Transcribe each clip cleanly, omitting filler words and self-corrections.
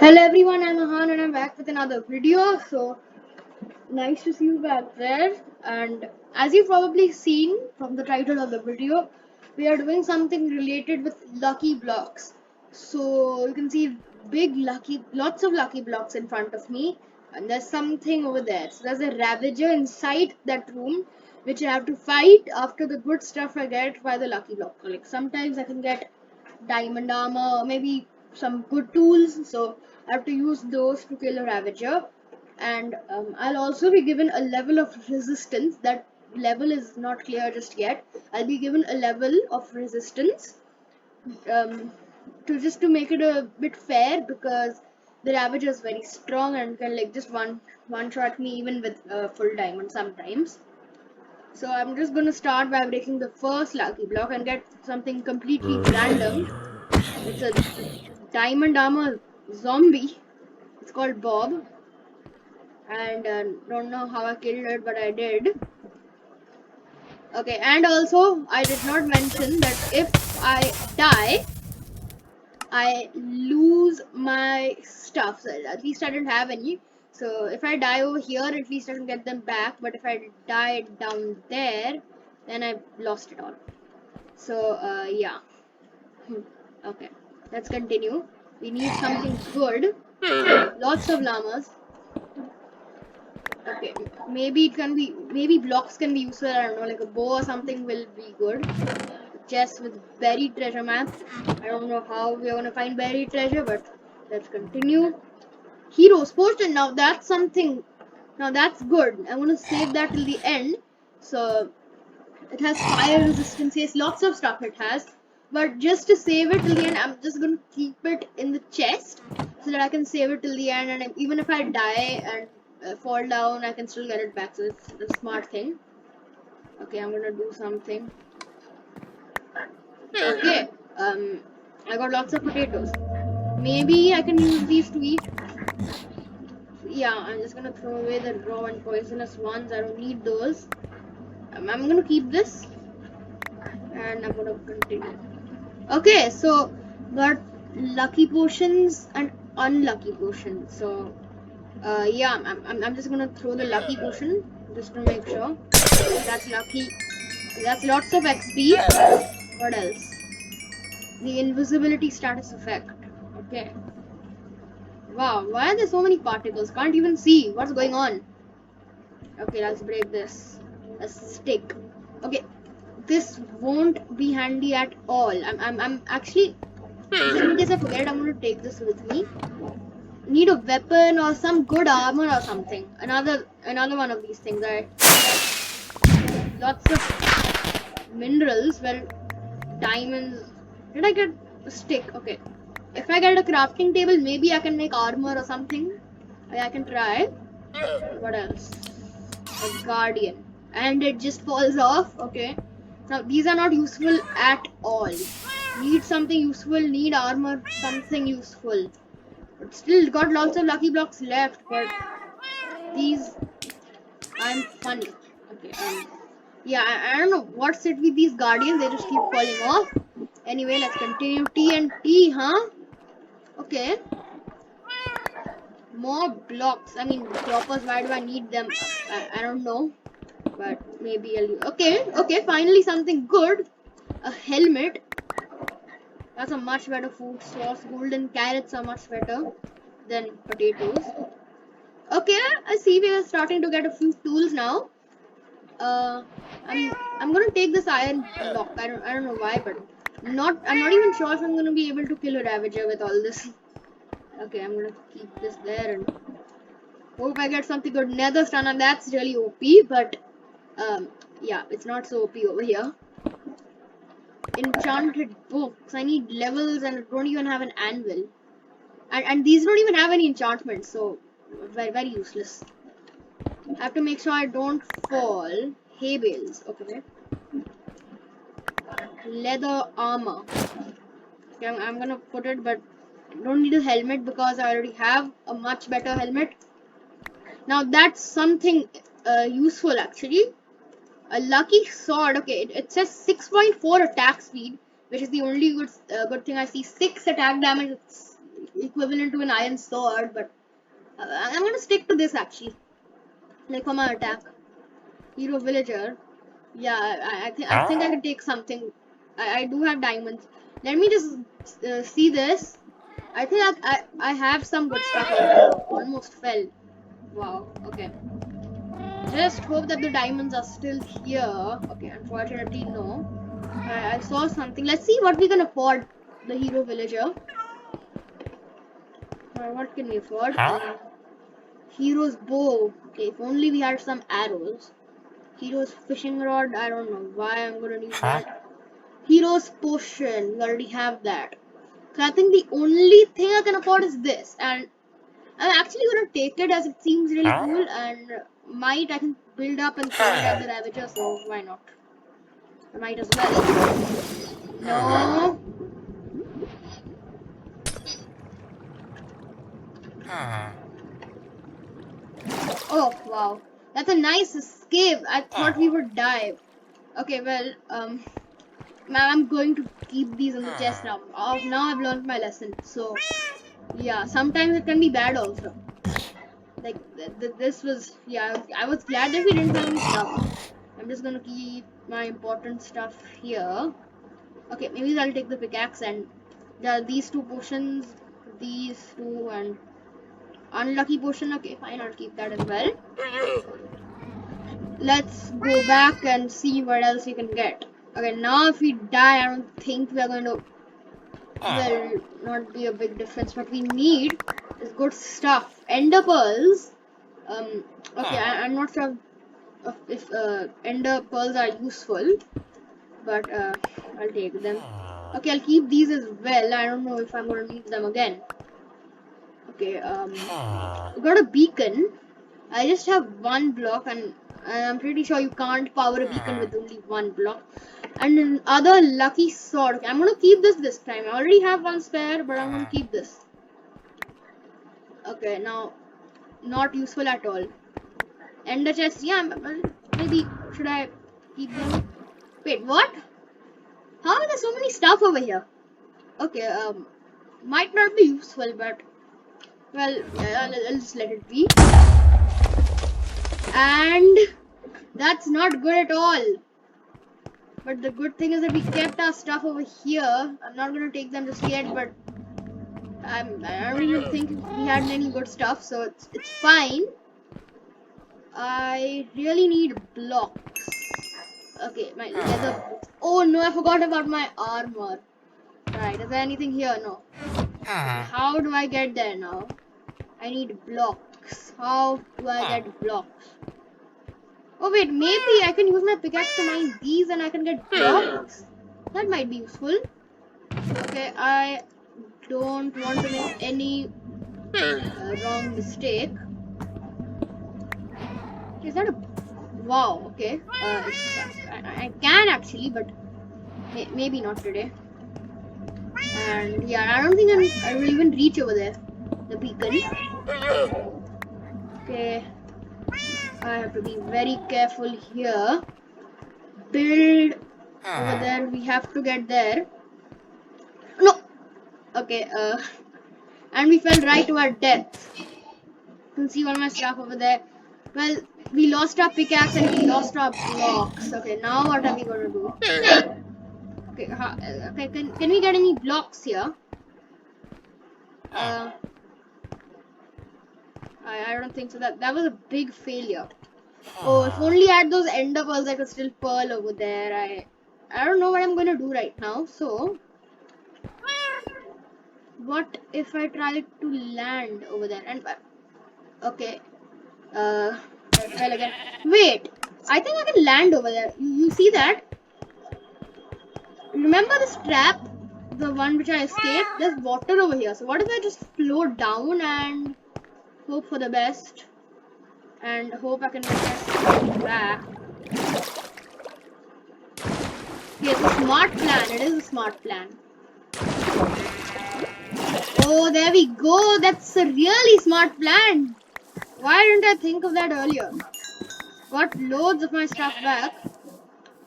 Hello everyone, I'm Ahan and I'm back with another video. So nice to see you back there. And as you've probably seen from the title of the video, we are doing something related with lucky blocks. So you can see lots of lucky blocks in front of me, and there's something over there. So there's a Ravager inside that room, which I have to fight after the good stuff I get by the lucky block. Like sometimes I can get diamond armor, maybe some good tools. So I have to use those to kill a Ravager. And I'll also be given a level of resistance. That level is not clear just yet. I'll be given a level of resistance um, to make it a bit fair, because the Ravager is very strong and can like just one shot me even with full diamond sometimes. So I'm just gonna start by breaking the first lucky block and get something completely random. It's a diamond armor zombie. It's called Bob, and don't know how I killed it, but I did. Okay, and also I did not mention that if I die, I lose my stuff. So at least I didn't have any. So if I die over here, at least I can get them back. But if I die down there, then I lost it all. So yeah. Okay, let's continue. We need something good. Lots of llamas. Okay, maybe blocks can be useful. I don't know, like a bow or something will be good. Chest with buried treasure map. I don't know how we're gonna find buried treasure, but let's continue. Heroes potion. Now that's something. Now that's good. I'm gonna save that till the end. So it has fire resistance. Yes, lots of stuff it has. But just to save it till the end, I'm just gonna keep it in the chest so that I can save it till the end. And even if I die and fall down, I can still get it back. So it's a smart thing. Okay, I'm gonna do something. Okay, I got lots of potatoes. Maybe I can use these to eat. Yeah, I'm just gonna throw away the raw and poisonous ones. I don't need those. I'm gonna keep this, and I'm gonna continue. Okay, so got lucky potions and unlucky potions. So yeah, I'm just gonna throw the lucky potion just to make sure. That's lucky. That's lots of XP. What else? The invisibility status effect. Okay. Wow, why are there so many particles? Can't even see what's going on. Okay, let's break this. A stick. Okay, this won't be handy at all. I'm actually, just in case I forget, I'm gonna take this with me. Need a weapon or some good armor or something. Another one of these things. Lots of minerals. Well, diamonds. Did I get a stick? Okay. If I get a crafting table, maybe I can make armor or something. I can try. What else? A guardian. And it just falls off. Okay. Now these are not useful at all. Need something useful, need armor, something useful. But still got lots of lucky blocks left, but these, I'm funny. Okay, yeah, I don't know what's it with these guardians, they just keep falling off. Anyway, let's continue. TNT, huh? Okay. More blocks. I mean, choppers, why do I need them? I don't know. But maybe I'll... Okay, finally something good. A helmet. That's a much better food source. Golden carrots are much better than potatoes. Okay, I see we are starting to get a few tools now. Uh, I'm gonna take this iron block. I don't know why, but I'm not even sure if I'm gonna be able to kill a Ravager with all this. Okay, I'm gonna keep this there and hope I get something good. Nether Stunner, that's really OP, but yeah, it's not so OP over here. Enchanted books. I need levels and I don't even have an anvil. And these don't even have any enchantments, so very useless. I have to make sure I don't fall. Hay bales. Okay. Leather armor. Okay, I'm gonna put it, but I don't need a helmet because I already have a much better helmet. Now that's something useful actually. A lucky sword. Okay, it says 6.4 attack speed, which is the only good thing I see. 6 attack damage. equivalent to an iron sword, but I'm gonna stick to this actually. Like for my attack, hero villager. Yeah, I think I can take something. I do have diamonds. Let me just see this. I think I have some good stuff. Almost fell. Wow. Okay. Just hope that the diamonds are still here. Okay. Unfortunately, no. I saw something. Let's see what we can afford. The hero villager. What can we afford? Hero's bow. Okay. If only we had some arrows. Hero's fishing rod. I don't know why I'm gonna use that. Hero's potion. We already have that. So I think the only thing I can afford is this, and I'm actually gonna take it as it seems really cool, and I can build up and throw it at the Ravager, so why not? I might as well. No. Oh wow, that's a nice escape. I thought we would die. Okay, well, I'm going to keep these in the chest now. Now I've learned my lesson. So yeah, sometimes it can be bad also. Like this was, yeah, I was glad that we didn't have any stuff. I'm just gonna keep my important stuff here. Okay, maybe I'll take the pickaxe and these two potions, these two, and unlucky potion. Okay, fine, I'll keep that as well. Let's go back and see what else we can get. Okay, now if we die, I don't think we're going to, will not be a big difference. What we need is good stuff. Ender pearls. Okay, I'm not sure if ender pearls are useful, but I'll take them. Okay, I'll keep these as well. I don't know if I'm gonna need them again. Okay, we got a beacon. I just have one block, and I'm pretty sure you can't power a beacon with only one block. And another lucky sword. Okay, I'm gonna keep this time. I already have one spare, but I'm gonna keep this. Okay, now not useful at all. Ender chest, yeah, maybe should I keep them? Wait, what? How are there so many stuff over here? Okay, might not be useful, but well, yeah, I'll just let it be. And that's not good at all. But the good thing is that we kept our stuff over here. I'm not gonna take them just yet, but I don't even think we had any good stuff, so it's fine. I really need blocks. Okay, my leather. Oh no, I forgot about my armor. Right, is there anything here? No. How do I get there now? I need blocks. How do I get blocks? Oh wait, maybe I can use my pickaxe to mine these and I can get blocks. That might be useful. Okay, I don't want to make any wrong mistake. Is that a... Wow, okay. I can actually, but maybe not today. And yeah, I don't think I will even reach over there. The beacon. Okay. I have to be very careful here. Build over there. We have to get there. No. Okay. And we fell right to our death. You can see all my stuff over there. Well, we lost our pickaxe and we lost our blocks. Okay, now what are we gonna do? Okay, okay. Can we get any blocks here? I don't think so. That was a big failure. Oh, if only I had those ender pearls, I could still pearl over there. I don't know what I'm gonna do right now. So, what if I try to land over there? And okay, I fell again. Wait, I think I can land over there. You see that? Remember this trap, the one which I escaped? There's water over here. So what if I just float down and hope for the best? And hope I can get back. Okay, it's a smart plan. It is a smart plan. Oh, there we go. That's a really smart plan. Why didn't I think of that earlier? Got loads of my stuff back.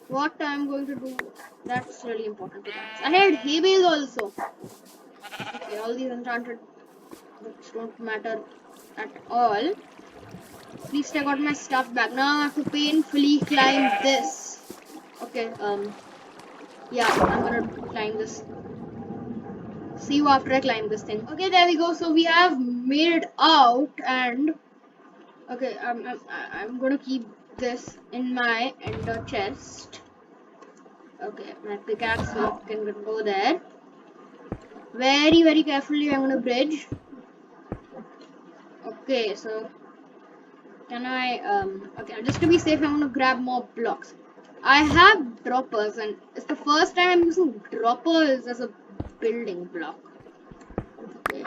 What I'm going to do, that's really important. I had hay bales also. Okay, all these enchanted which don't matter at all. At least I got my stuff back. Now I have to painfully climb this. Okay, yeah, I'm gonna climb this. See you after I climb this thing. Okay, there we go. So we have made it out, and okay, I'm gonna keep this in my ender chest. Okay, my pickaxe can go there. Very carefully I'm gonna bridge. Okay, so can I okay, just to be safe I'm gonna grab more blocks. I have droppers and it's the first time I'm using droppers as a building block. Okay.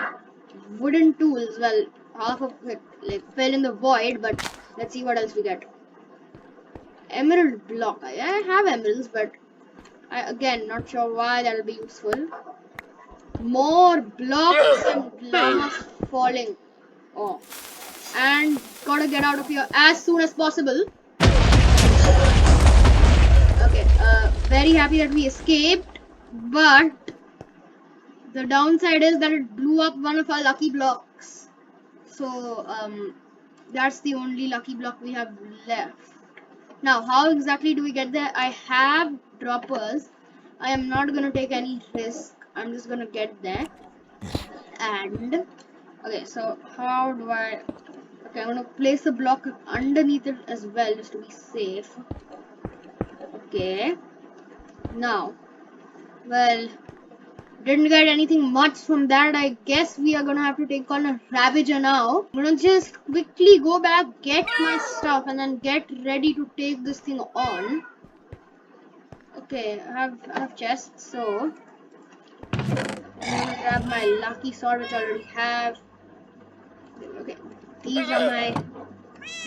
Wooden tools, well, half of it like fell in the void, but let's see what else we get. Emerald block. I have emeralds, but again not sure why that'll be useful. More blocks and llamas falling. Oh, and gotta get out of here as soon as possible. Okay, very happy that we escaped, but the downside is that it blew up one of our lucky blocks. So, that's the only lucky block we have left. Now, how exactly do we get there? I have droppers. I am not gonna take any risk. I'm just gonna get there. And okay, so how do I? Okay, I'm gonna place a block underneath it as well, just to be safe. Okay. Now, well, didn't get anything much from that. I guess we are gonna have to take on a Ravager now. I'm gonna just quickly go back, get my stuff, and then get ready to take this thing on. Okay, I have chests, so I'm gonna grab my lucky sword, which I already have. Okay, these are my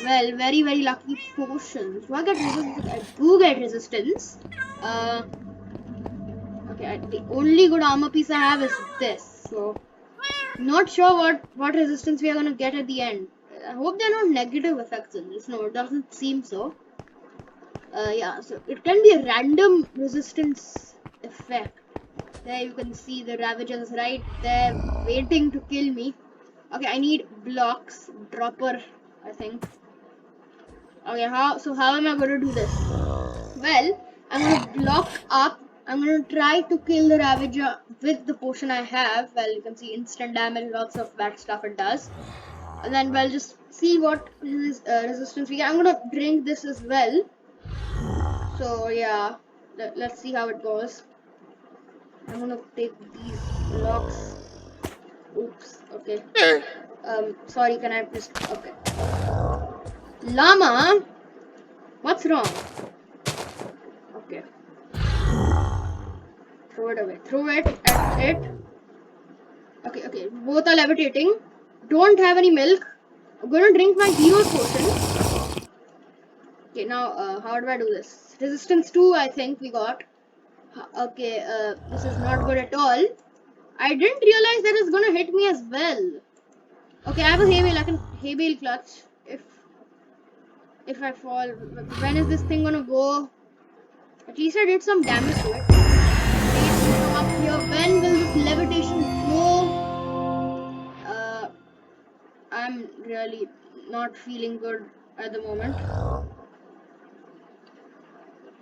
very lucky potions. Do I get resistance? I do get resistance. Okay, the only good armor piece I have is this. So not sure what resistance we are gonna get at the end. I hope there are no negative effects in this. No, it doesn't seem so. Yeah, so it can be a random resistance effect. There you can see the Ravagers right there waiting to kill me. Okay, I need blocks, dropper, I think. Okay, how am I gonna do this? Well, I'm gonna block up. I'm gonna try to kill the Ravager with the potion I have. Well, you can see instant damage, lots of bad stuff it does. And then we'll just see what resistance we get. I'm gonna drink this as well. So yeah, let's see how it goes. I'm gonna take these blocks. Oops. Okay. Sorry. Can I just? Okay. Llama, what's wrong? Okay. Throw it away. Throw it at it. Okay. Both are levitating. Don't have any milk. I'm gonna drink my hero potion. Okay, now how do I do this? Resistance 2, I think we got. Okay, this is not good at all. I didn't realize that it's gonna hit me as well. Okay, I have a hay bale. I can hay bale clutch if I fall. When is this thing gonna go? At least I did some damage to it. Up here. When will this levitation go? I'm really not feeling good at the moment.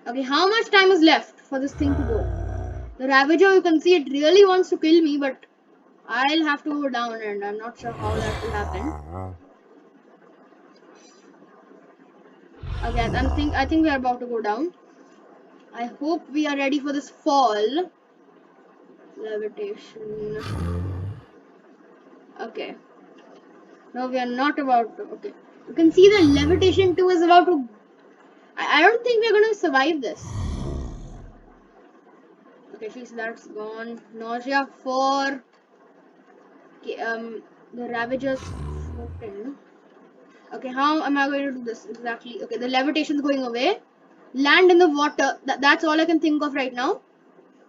Okay, how much time is left for this thing to go? The Ravager, you can see it really wants to kill me, but I'll have to go down and I'm not sure how that will happen. Okay, I think we are about to go down. I hope we are ready for this fall. Levitation. Okay. No, we are not about to. Okay. You can see the levitation 2 is about to. I don't think we're gonna survive this. Okay, she's that's gone. Nausea 4. Okay, the Ravagers 14. Okay, how am I going to do this exactly? Okay, the levitation is going away. Land in the water. That's all I can think of right now.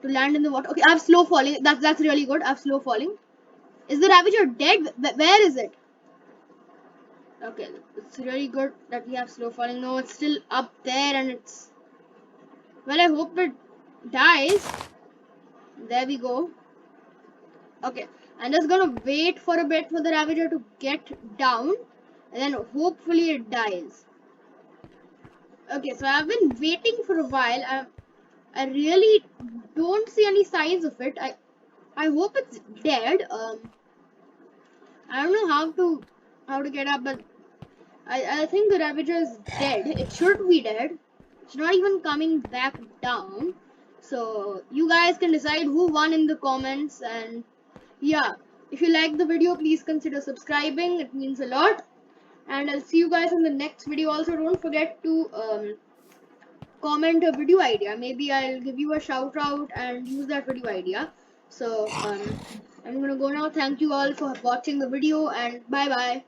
To land in the water. Okay, I have slow falling. That's really good. I have slow falling. Is the Ravager dead? Where is it? Okay, it's really good that we have slow falling. No, it's still up there and it's... Well, I hope it dies. There we go. Okay, I'm just gonna wait for a bit for the Ravager to get down, and then hopefully it dies. Okay, so I've been waiting for a while. I really don't see any signs of it. I hope it's dead. I don't know how to get up, but I think the Ravager is dead. It should be dead. It's not even coming back down. So you guys can decide who won in the comments. And yeah, if you like the video, please consider subscribing. It means a lot. And I'll see you guys in the next video. Also, don't forget to comment a video idea. Maybe I'll give you a shout out and use that video idea. So I'm gonna go now. Thank you all for watching the video, and bye bye.